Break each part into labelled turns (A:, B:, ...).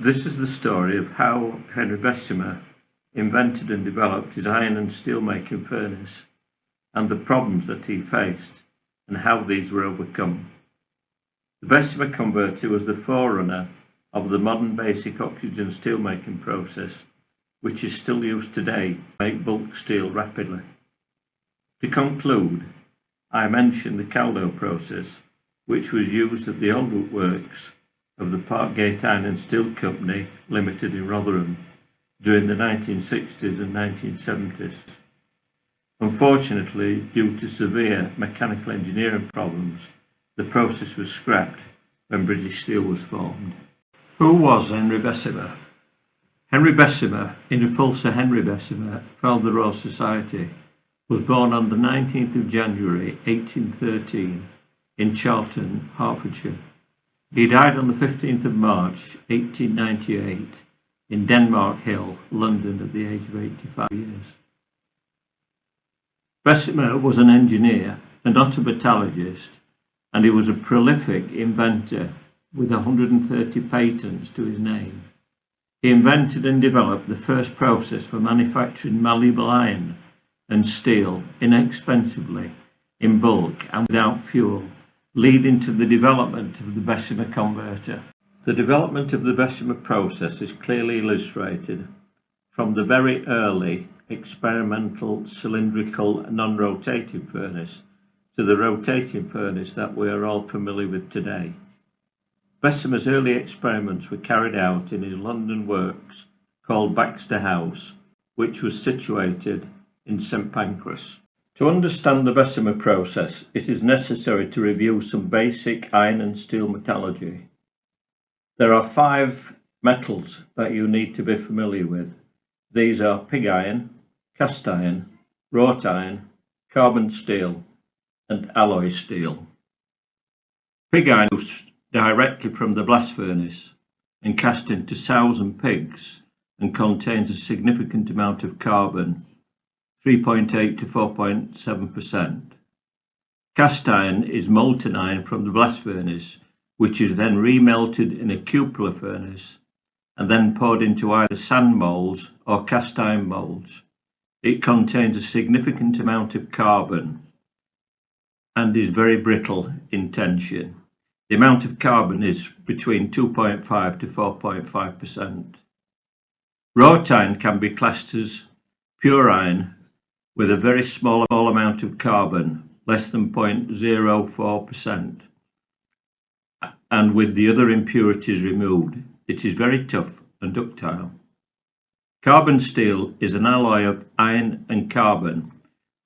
A: This is the story of how Henry Bessemer invented and developed his iron and steel making furnace and the problems that he faced and how these were overcome. The Bessemer converter was the forerunner of the modern basic oxygen steelmaking process, which is still used today to make bulk steel rapidly. To conclude, I mentioned the Caldo process, which was used at the old works of the Parkgate Iron and Steel Company Limited in Rotherham during the 1960s and 1970s. Unfortunately, due to severe mechanical engineering problems, the process was scrapped when British Steel was formed. Who was Henry Bessemer? Henry Bessemer, in the full Sir Henry Bessemer, founded the Royal Society, was born on the 19th of January 1813 in Charlton, Hertfordshire. He died on the 15th of March 1898 in Denmark Hill, London, at the age of 85 years. Bessemer was an engineer and not a metallurgist, and he was a prolific inventor with 130 patents to his name. He invented and developed the first process for manufacturing malleable iron and steel inexpensively, in bulk and without fuel, leading to the development of the Bessemer converter. The development of the Bessemer process is clearly illustrated from the very early experimental cylindrical non-rotating furnace to the rotating furnace that we are all familiar with today. Bessemer's early experiments were carried out in his London works called Baxter House, which was situated in St Pancras. To understand the Bessemer process, it is necessary to review some basic iron and steel metallurgy. There are 5 metals that you need to be familiar with. These are pig iron, cast iron, wrought iron, carbon steel, and alloy steel. Pig iron is directly from the blast furnace and cast into sows and pigs and contains a significant amount of carbon, 3.8 to 4.7%. Cast iron is molten iron from the blast furnace, which is then remelted in a cupola furnace and then poured into either sand moulds or cast iron moulds. It contains a significant amount of carbon and is very brittle in tension. The amount of carbon is between 2.5 to 4.5%. Wrought iron can be classed as pure iron with a very small amount of carbon, less than 0.04%, and with the other impurities removed. It is very tough and ductile. Carbon steel is an alloy of iron and carbon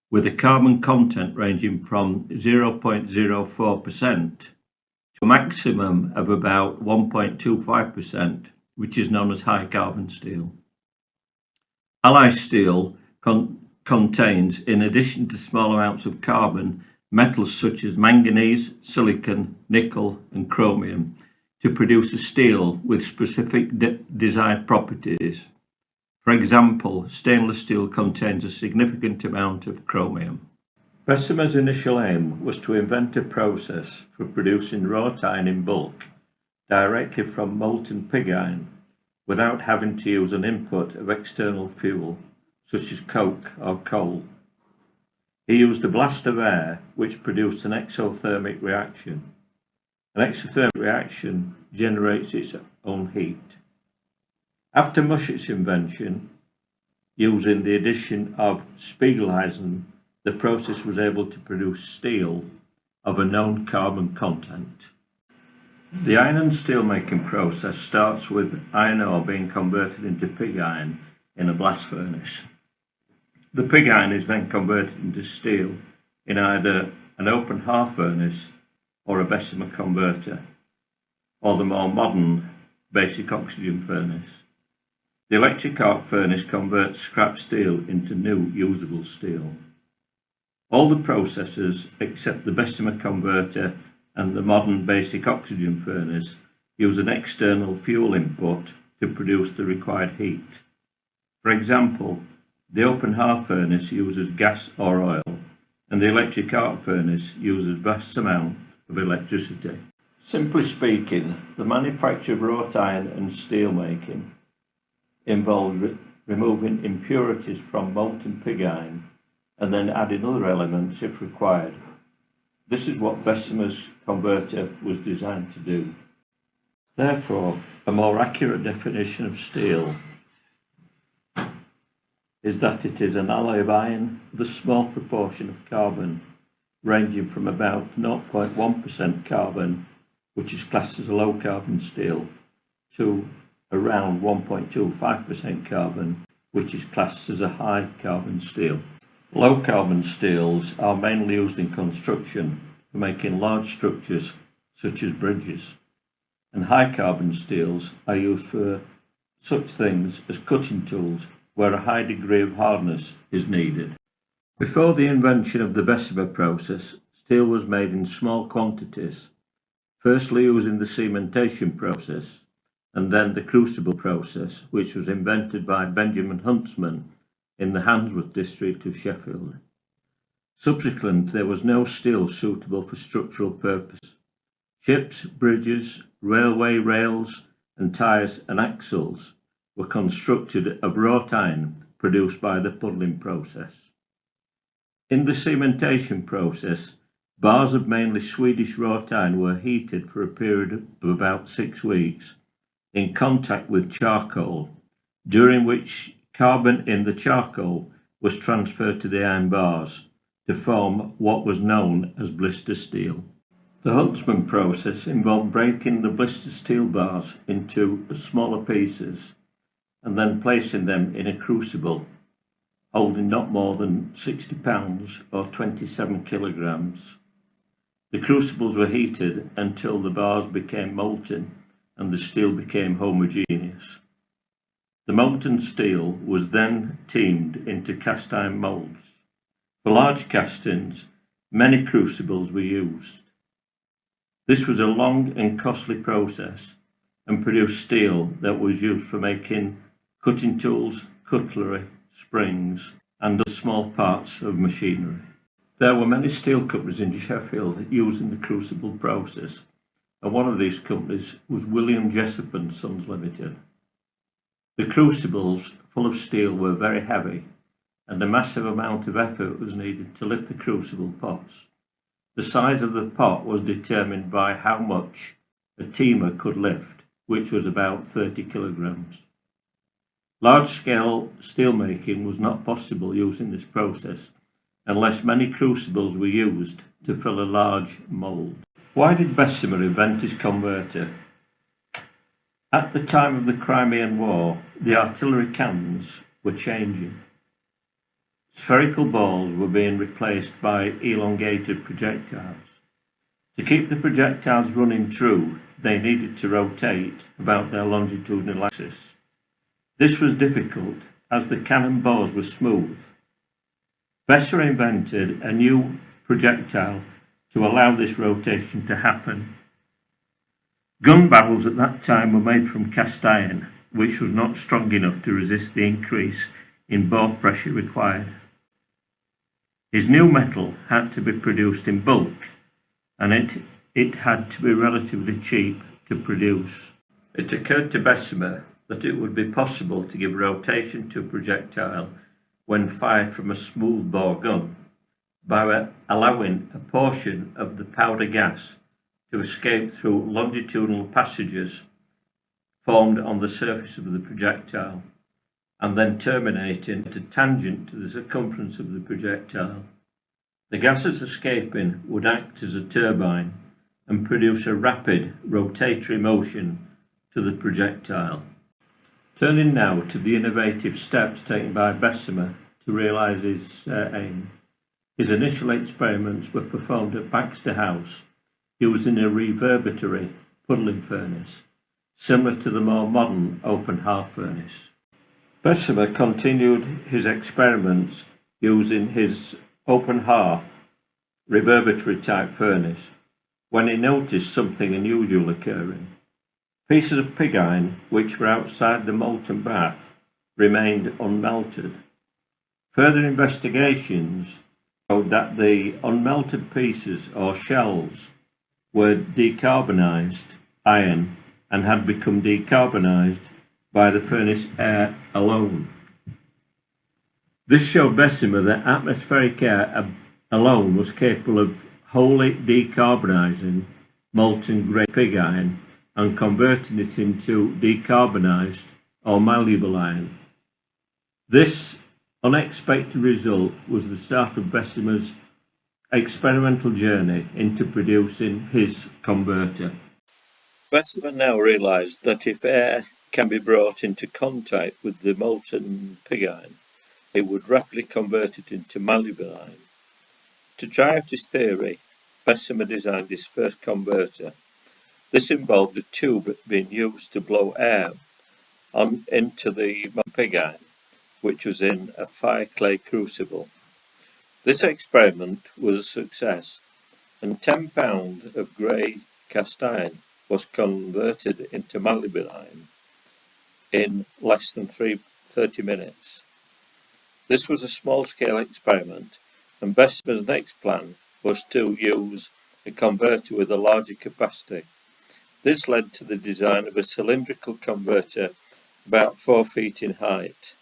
A: with a carbon content ranging from 0.04% to a maximum of about 1.25%, which is known as high carbon steel. Alloy steel contains, in addition to small amounts of carbon, metals such as manganese, silicon, nickel, and chromium to produce a steel with specific desired properties. For example, stainless steel contains a significant amount of chromium. Bessemer's initial aim was to invent a process for producing wrought iron in bulk directly from molten pig iron without having to use an input of external fuel such as coke or coal. He used a blast of air which produced an exothermic reaction. An exothermic reaction generates its own heat. After Mushet's invention, using the addition of Spiegeleisen, the process was able to produce steel of a known carbon content. The iron and steel making process starts with iron ore being converted into pig iron in a blast furnace. The pig iron is then converted into steel in either an open hearth furnace or a Bessemer converter, or the more modern basic oxygen furnace. The electric arc furnace converts scrap steel into new usable steel. All the processes except the Bessemer converter and the modern basic oxygen furnace use an external fuel input to produce the required heat. For example, the open hearth furnace uses gas or oil, and the electric arc furnace uses vast amount of electricity. Simply speaking, the manufacture of wrought iron and steel making involves removing impurities from molten pig iron and then adding other elements if required. This is what Bessemer's converter was designed to do. Therefore, a more accurate definition of steel is that it is an alloy of iron with a small proportion of carbon, ranging from about 0.1% carbon, which is classed as a low carbon steel, to around 1.25% carbon, which is classed as a high carbon steel. Low carbon steels are mainly used in construction for making large structures such as bridges, and high carbon steels are used for such things as cutting tools where a high degree of hardness is needed. Before the invention of the Bessemer process, steel was made in small quantities, firstly using the cementation process and then the crucible process, which was invented by Benjamin Huntsman in the Handsworth district of Sheffield. Subsequently, there was no steel suitable for structural purpose. Ships, bridges, railway rails and tyres and axles were constructed of wrought iron produced by the puddling process. In the cementation process, bars of mainly Swedish wrought iron were heated for a period of about 6 weeks in contact with charcoal, during which carbon in the charcoal was transferred to the iron bars to form what was known as blister steel. The Huntsman process involved breaking the blister steel bars into smaller pieces and then placing them in a crucible holding not more than 60 pounds or 27 kilograms. The crucibles were heated until the bars became molten and the steel became homogeneous. The molten steel was then teamed into cast iron moulds. For large castings, many crucibles were used. This was a long and costly process and produced steel that was used for making cutting tools, cutlery, springs, and other small parts of machinery. There were many steel companies in Sheffield using the crucible process, and one of these companies was William Jessup and Sons Limited. The crucibles full of steel were very heavy, and a massive amount of effort was needed to lift the crucible pots. The size of the pot was determined by how much a teamer could lift, which was about 30 kilograms. Large-scale steelmaking was not possible using this process unless many crucibles were used to fill a large mould. Why did Bessemer invent his converter? At the time of the Crimean War, the artillery cannons were changing. Spherical balls were being replaced by elongated projectiles. To keep the projectiles running true, they needed to rotate about their longitudinal axis. This was difficult as the cannon bores were smooth. Bessemer invented a new projectile to allow this rotation to happen. Gun barrels at that time were made from cast iron, which was not strong enough to resist the increase in bore pressure required. His new metal had to be produced in bulk, and it had to be relatively cheap to produce. It occurred to Bessemer that it would be possible to give rotation to a projectile when fired from a smooth bore gun by allowing a portion of the powder gas to escape through longitudinal passages formed on the surface of the projectile and then terminating at a tangent to the circumference of the projectile. The gases escaping would act as a turbine and produce a rapid rotatory motion to the projectile. Turning now to the innovative steps taken by Bessemer to realise his aim. His initial experiments were performed at Baxter House using a reverberatory puddling furnace, similar to the more modern open hearth furnace. Bessemer continued his experiments using his open hearth reverberatory type furnace when he noticed something unusual occurring. Pieces of pig iron, which were outside the molten bath, remained unmelted. Further investigations showed that the unmelted pieces or shells were decarbonised iron and had become decarbonised by the furnace air alone. This showed Bessemer that atmospheric air alone was capable of wholly decarbonising molten grey pig iron and converting it into decarbonised or malleable iron. This unexpected result was the start of Bessemer's experimental journey into producing his converter. Bessemer now realised that if air can be brought into contact with the molten pig iron, it would rapidly convert it into malleable iron. To try out his theory, Bessemer designed his first converter. This involved a tube being used to blow air into the pig iron, which was in a fire clay crucible. This experiment was a success, and 10 pounds of grey cast iron was converted into malleable iron in less than 30 minutes. This was a small-scale experiment, and Bessemer's next plan was to use a converter with a larger capacity. This led to the design of a cylindrical converter about 4 feet in height.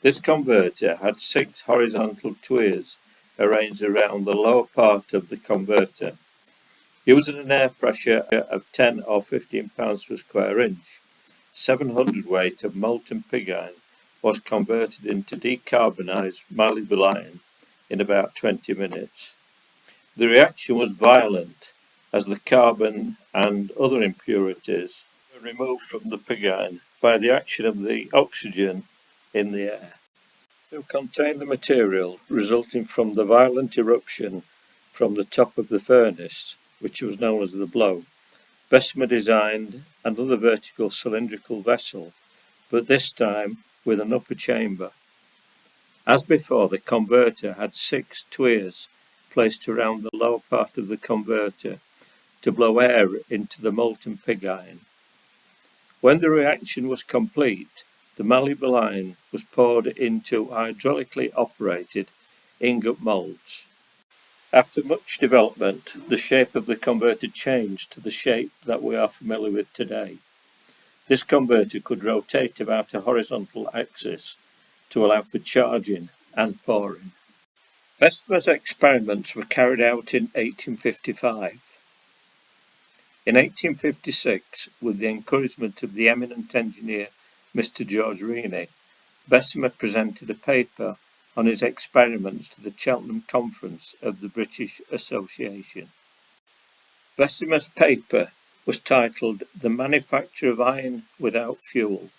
A: This converter had 6 horizontal tuyeres arranged around the lower part of the converter. Using an air pressure of 10 or 15 pounds per square inch, 700 weight of molten pig iron was converted into decarbonised malleable iron in about 20 minutes. The reaction was violent, as the carbon and other impurities were removed from the pig iron by the action of the oxygen in the air. To contain the material resulting from the violent eruption from the top of the furnace, which was known as the blow, Bessemer designed another vertical cylindrical vessel, but this time with an upper chamber. As before, the converter had 6 tuyeres placed around the lower part of the converter to blow air into the molten pig iron. When the reaction was complete, the malleable iron was poured into hydraulically operated ingot moulds. After much development, the shape of the converter changed to the shape that we are familiar with today. This converter could rotate about a horizontal axis to allow for charging and pouring. Bessemer's experiments were carried out in 1855. In 1856, with the encouragement of the eminent engineer Mr. George Rennie, Bessemer presented a paper on his experiments to the Cheltenham Conference of the British Association. Bessemer's paper was titled The Manufacture of Iron Without Fuel.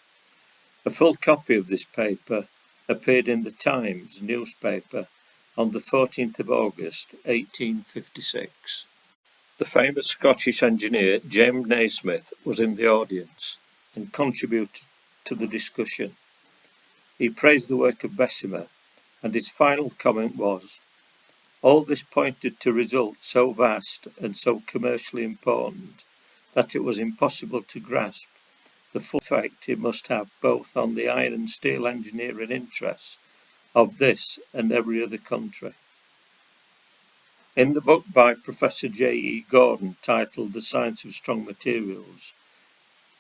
A: A full copy of this paper appeared in the Times newspaper on the 14th of August 1856. The famous Scottish engineer James Naismith was in the audience and contributed to the discussion. He praised the work of Bessemer, and his final comment was, "All this pointed to results so vast and so commercially important that it was impossible to grasp the full effect it must have both on the iron and steel engineering interests of this and every other country." In the book by Professor J.E. Gordon titled The Science of Strong Materials,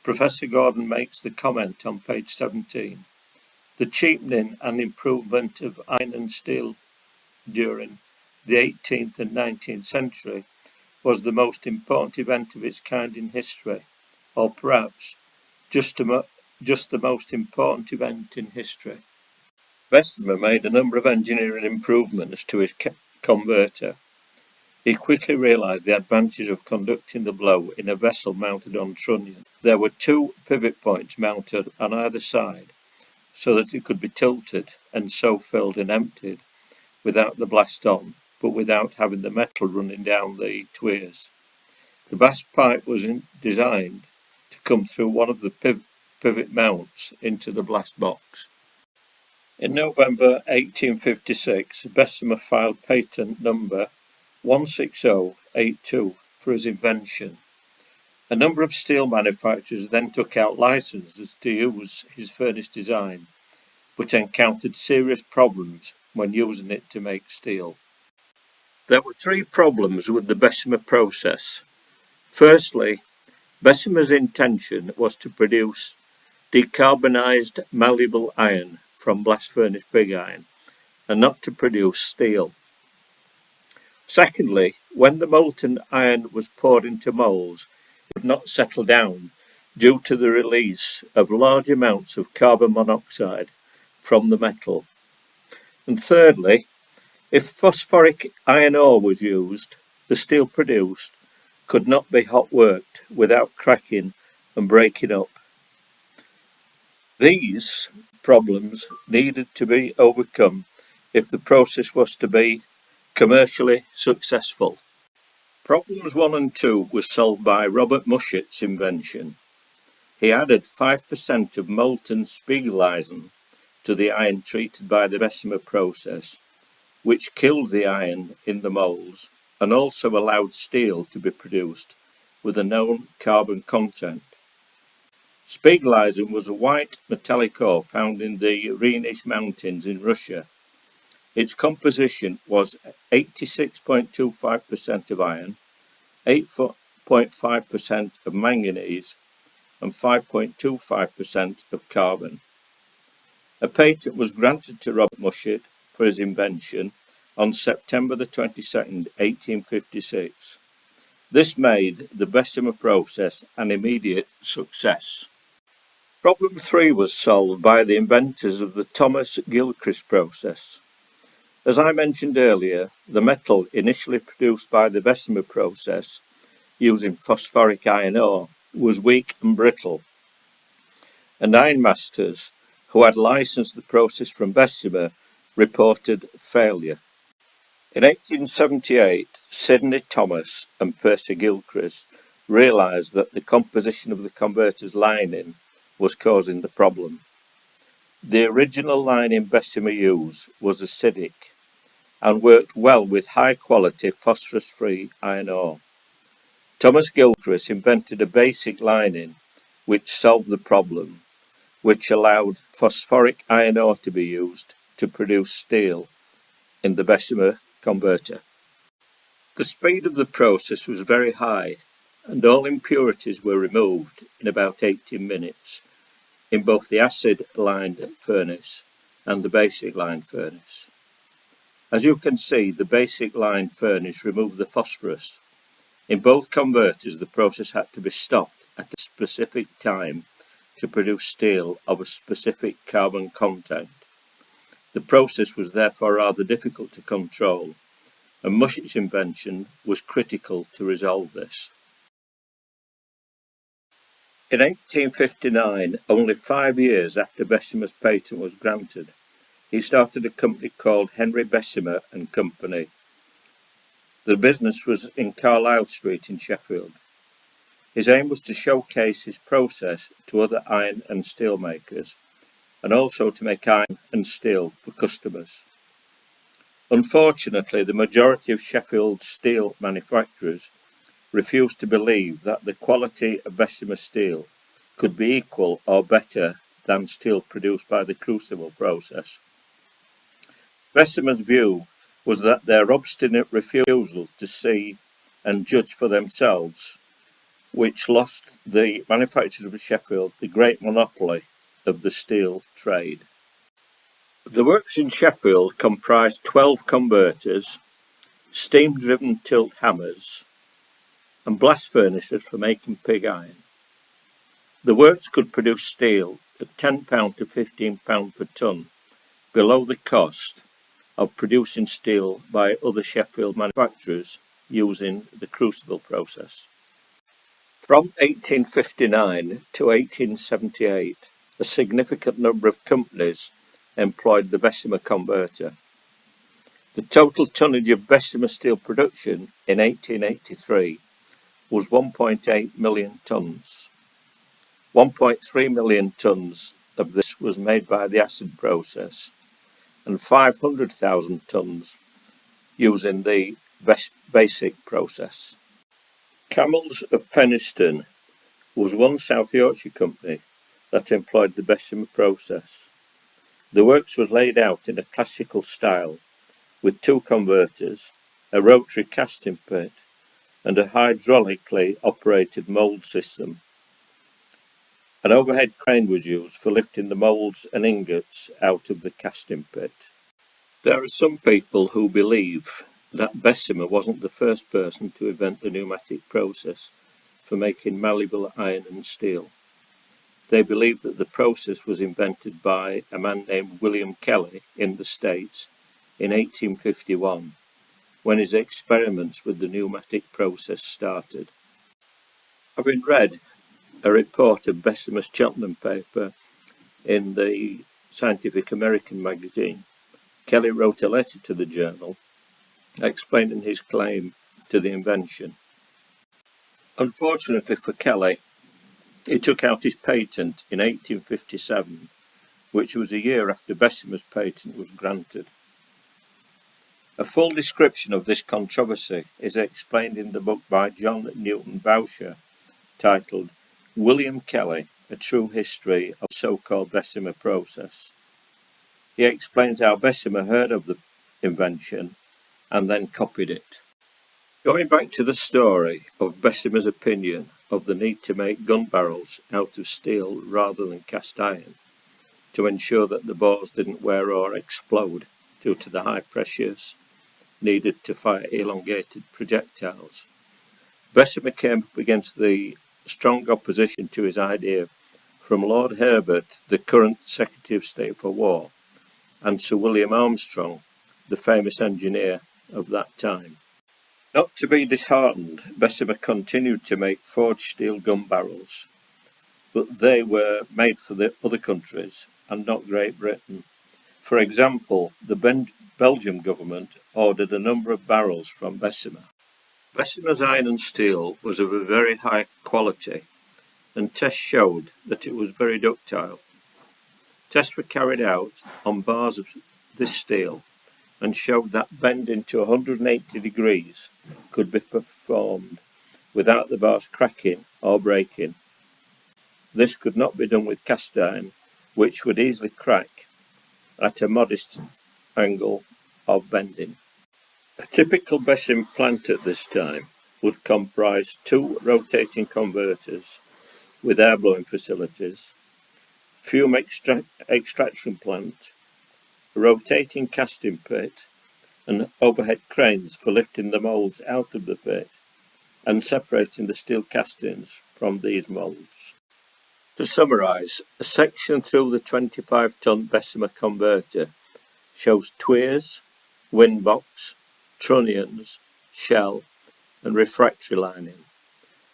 A: Professor Gordon makes the comment on page 17, "The cheapening and improvement of iron and steel during the 18th and 19th century was the most important event of its kind in history, or perhaps just the most important event in history." Bessemer made a number of engineering improvements to his converter. He quickly realised the advantage of conducting the blow in a vessel mounted on trunnion. There were 2 pivot points mounted on either side, so that it could be tilted and so filled and emptied without the blast on, but without having the metal running down the tuyeres. The blast pipe was designed to come through one of the pivot mounts into the blast box. In November 1856, Bessemer filed patent number 16082 for his invention. A number of steel manufacturers then took out licenses to use his furnace design, but encountered serious problems when using it to make steel. There were three problems with the Bessemer process. Firstly, Bessemer's intention was to produce decarbonised malleable iron from blast furnace pig iron and not to produce steel. Secondly, when the molten iron was poured into moulds, it would not settle down due to the release of large amounts of carbon monoxide from the metal. And thirdly, if phosphoric iron ore was used, the steel produced could not be hot worked without cracking and breaking up. These problems needed to be overcome if the process was to be commercially successful. Problems 1 and 2 were solved by Robert Mushet's invention. He added 5% of molten Spiegeleisen to the iron treated by the Bessemer process, which killed the iron in the moulds and also allowed steel to be produced with a known carbon content. Spiegeleisen was a white metallic ore found in the Rhenish Mountains in Russia. Its composition was 86.25% of iron, 8.5% of manganese, and 5.25% of carbon. A patent was granted to Robert Mushet for his invention on September the 22nd, 1856. This made the Bessemer process an immediate success. Problem 3 was solved by the inventors of the Thomas Gilchrist process. As I mentioned earlier, the metal initially produced by the Bessemer process using phosphoric iron ore was weak and brittle, and ironmasters who had licensed the process from Bessemer reported failure. In 1878, Sidney Thomas and Percy Gilchrist realised that the composition of the converter's lining was causing the problem. The original lining Bessemer used was acidic and worked well with high-quality phosphorus-free iron ore. Thomas Gilchrist invented a basic lining which solved the problem, which allowed phosphoric iron ore to be used to produce steel in the Bessemer converter. The speed of the process was very high, and all impurities were removed in about 18 minutes in both the acid-lined furnace and the basic-lined furnace. As you can see, the basic-lined furnace removed the phosphorus. In both converters, the process had to be stopped at a specific time to produce steel of a specific carbon content. The process was therefore rather difficult to control, and Mushet's invention was critical to resolve this. In 1859, only 5 years after Bessemer's patent was granted, he started a company called Henry Bessemer and Company. The business was in Carlisle Street in Sheffield. His aim was to showcase his process to other iron and steel makers, and also to make iron and steel for customers. Unfortunately, the majority of Sheffield's steel manufacturers refused to believe that the quality of Bessemer steel could be equal or better than steel produced by the crucible process. Bessemer's view was that their obstinate refusal to see and judge for themselves, which lost the manufacturers of Sheffield the great monopoly of the steel trade. The works in Sheffield comprised 12 converters, steam-driven tilt hammers, and blast furnaces for making pig iron. The works could produce steel at £10 to £15 per tonne, below the cost of producing steel by other Sheffield manufacturers using the crucible process. From 1859 to 1878, a significant number of companies employed the Bessemer converter. The total tonnage of Bessemer steel production in 1883 was 1.8 million tonnes. 1.3 million tonnes of this was made by the acid process, and 500,000 tonnes using the basic process. Camels of Penistone was one South Yorkshire company that employed the Bessemer process. The works was laid out in a classical style with 2 converters, a rotary casting pit, and a hydraulically operated mould system. An overhead crane was used for lifting the moulds and ingots out of the casting pit. There are some people who believe that Bessemer wasn't the first person to invent the pneumatic process for making malleable iron and steel. They believe that the process was invented by a man named William Kelly in the States in 1851, when his experiments with the pneumatic process started. Having read a report of Bessemer's Cheltenham paper in the Scientific American magazine, Kelly wrote a letter to the journal explaining his claim to the invention. Unfortunately for Kelly, he took out his patent in 1857, which was a year after Bessemer's patent was granted. A full description of this controversy is explained in the book by John Newton Boucher, titled William Kelly, A True History of So-Called Bessemer Process. He explains how Bessemer heard of the invention and then copied it. Going back to the story of Bessemer's opinion of the need to make gun barrels out of steel rather than cast iron, to ensure that the bores didn't wear or explode due to the high pressures needed to fire elongated projectiles. Bessemer came up against the strong opposition to his idea from Lord Herbert, the current Secretary of State for War, and Sir William Armstrong, the famous engineer of that time. Not to be disheartened, Bessemer continued to make forged steel gun barrels, but they were made for the other countries and not Great Britain. For example, the Belgian government ordered a number of barrels from Bessemer. Bessemer's iron and steel was of a very high quality, and tests showed that it was very ductile. Tests were carried out on bars of this steel and showed that bending to 180 degrees could be performed without the bars cracking or breaking. This could not be done with cast iron, which would easily crack at a modest angle of bending. A typical Bessemer plant at this time would comprise 2 rotating converters with air blowing facilities, fume extraction plant, a rotating casting pit, and overhead cranes for lifting the moulds out of the pit and separating the steel castings from these moulds. To summarise, a section through the 25-ton Bessemer converter shows tuyeres, windbox, trunnions, shell, and refractory lining.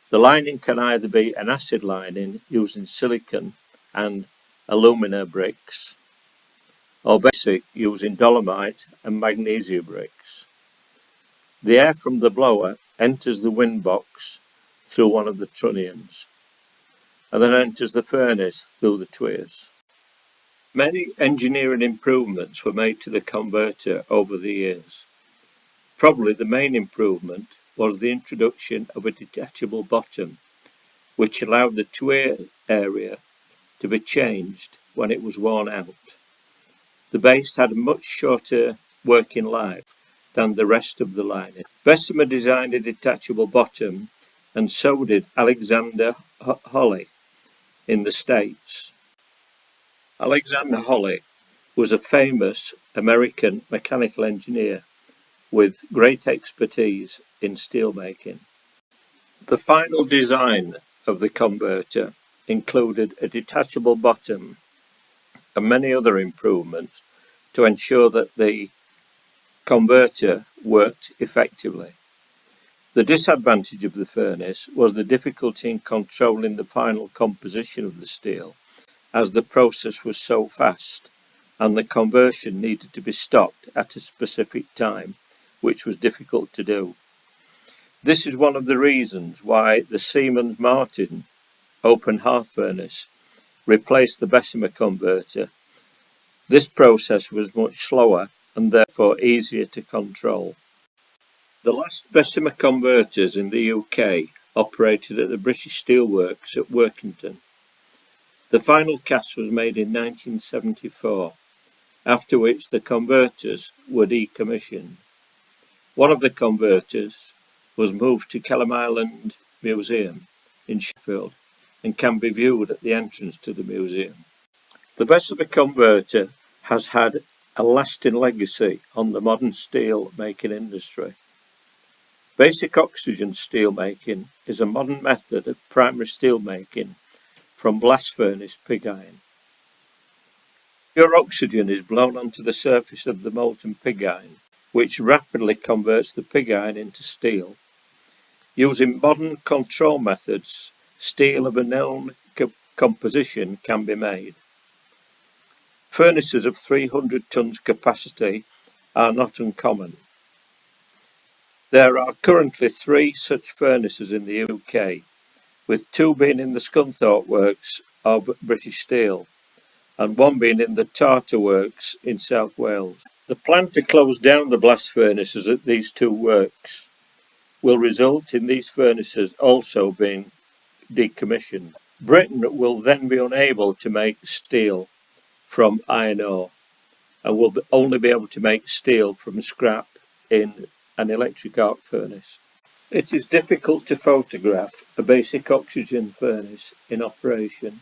A: The lining can either be an acid lining using silicon and alumina bricks, or basic using dolomite and magnesia bricks. The air from the blower enters the windbox through one of the trunnions, and then enters the furnace through the tuyeres. Many engineering improvements were made to the converter over the years. Probably the main improvement was the introduction of a detachable bottom, which allowed the tuyer area to be changed when it was worn out. The base had a much shorter working life than the rest of the lining. Bessemer designed a detachable bottom, and so did Alexander Hawley in the States. Alexander Hawley was a famous American mechanical engineer with great expertise in steelmaking. The final design of the converter included a detachable bottom and many other improvements to ensure that the converter worked effectively. The disadvantage of the furnace was the difficulty in controlling the final composition of the steel, as the process was so fast and the conversion needed to be stopped at a specific time, which was difficult to do. This is one of the reasons why the Siemens Martin open hearth furnace replaced the Bessemer converter. This process was much slower and therefore easier to control. The last Bessemer converters in the UK operated at the British Steelworks at Workington. The final cast was made in 1974, after which the converters were decommissioned. One of the converters was moved to Kelham Island Museum in Sheffield and can be viewed at the entrance to the museum. The Bessemer converter has had a lasting legacy on the modern steel making industry. Basic oxygen steel making is a modern method of primary steel making from blast furnace pig iron. Pure oxygen is blown onto the surface of the molten pig iron, which rapidly converts the pig iron into steel. Using modern control methods, steel of a known composition can be made. Furnaces of 300 tons capacity are not uncommon. There are currently 3 such furnaces in the UK, with 2 being in the Scunthorpe Works of British Steel and 1 being in the Tartar Works in South Wales. The plan to close down the blast furnaces at these 2 works will result in these furnaces also being decommissioned. Britain will then be unable to make steel from iron ore and will only be able to make steel from scrap in an electric arc furnace. It is difficult to photograph a basic oxygen furnace in operation.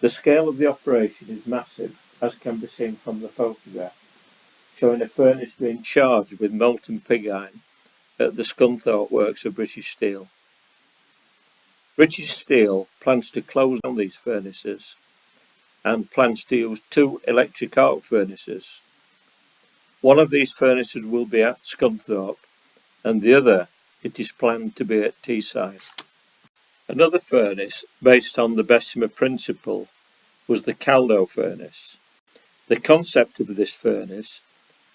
A: The scale of the operation is massive, as can be seen from the photograph, showing a furnace being charged with molten pig iron at the Scunthorpe Works of British Steel. British Steel plans to close down these furnaces and plans to use 2 electric arc furnaces. One of these furnaces will be at Scunthorpe and the other it is planned to be at Teesside. Another furnace based on the Bessemer principle was the Caldo furnace. The concept of this furnace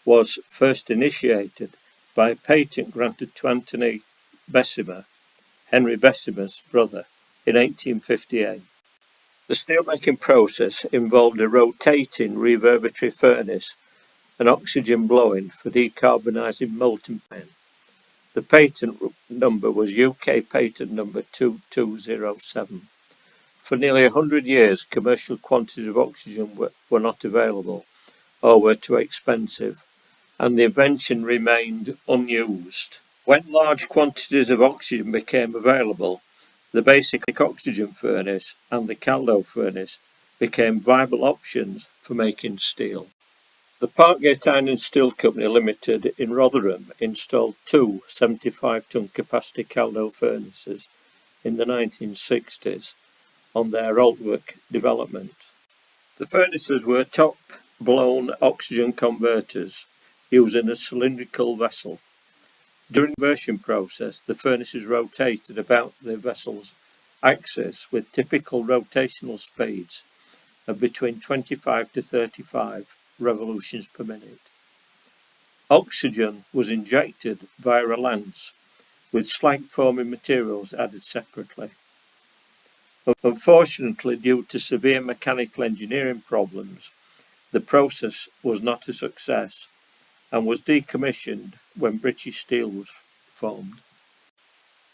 A: was first initiated by a patent granted to Anthony Bessemer, Henry Bessemer's brother, in 1858. The steelmaking process involved a rotating reverberatory furnace and oxygen blowing for decarbonising molten iron. The patent number was UK patent number 2207. For nearly 100 years, commercial quantities of oxygen were not available or were too expensive, and the invention remained unused. When large quantities of oxygen became available, the basic oxygen furnace and the Caldo furnace became viable options for making steel. The Parkgate Iron and Steel Company Limited in Rotherham installed 2 75-ton capacity Caldo furnaces in the 1960s on their Altwick development. The furnaces were top-blown oxygen converters using a cylindrical vessel. During the conversion process, the furnaces rotated about the vessel's axis with typical rotational speeds of between 25 to 35 revolutions per minute. Oxygen was injected via a lance with slag-forming materials added separately. Unfortunately, due to severe mechanical engineering problems, the process was not a success and was decommissioned when British Steel was formed.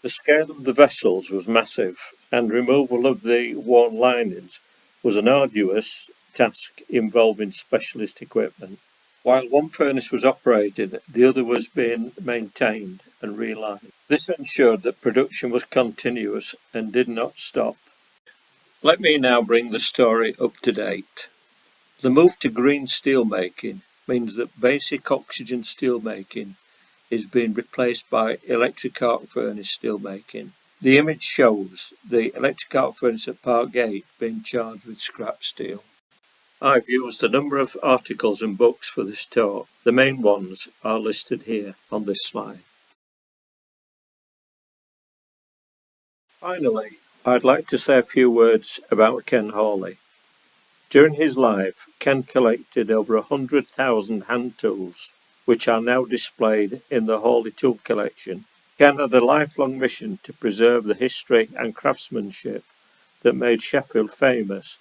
A: The scale of the vessels was massive, and removal of the worn linings was an arduous task involving specialist equipment. While one furnace was operating, the other was being maintained and relined. This ensured that production was continuous and did not stop. Let me now bring the story up to date. The move to green steel making means that basic oxygen steel making is being replaced by electric arc furnace steel making. The image shows the electric arc furnace at Parkgate being charged with scrap steel. I've used a number of articles and books for this talk. The main ones are listed here on this slide. Finally, I'd like to say a few words about Ken Hawley. During his life, Ken collected over 100,000 hand tools, which are now displayed in the Hawley Tool Collection. Ken had a lifelong mission to preserve the history and craftsmanship that made Sheffield famous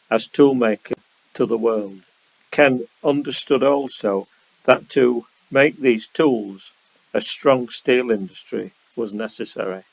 A: as toolmaker to the world. Ken understood also that to make these tools, a strong steel industry was necessary.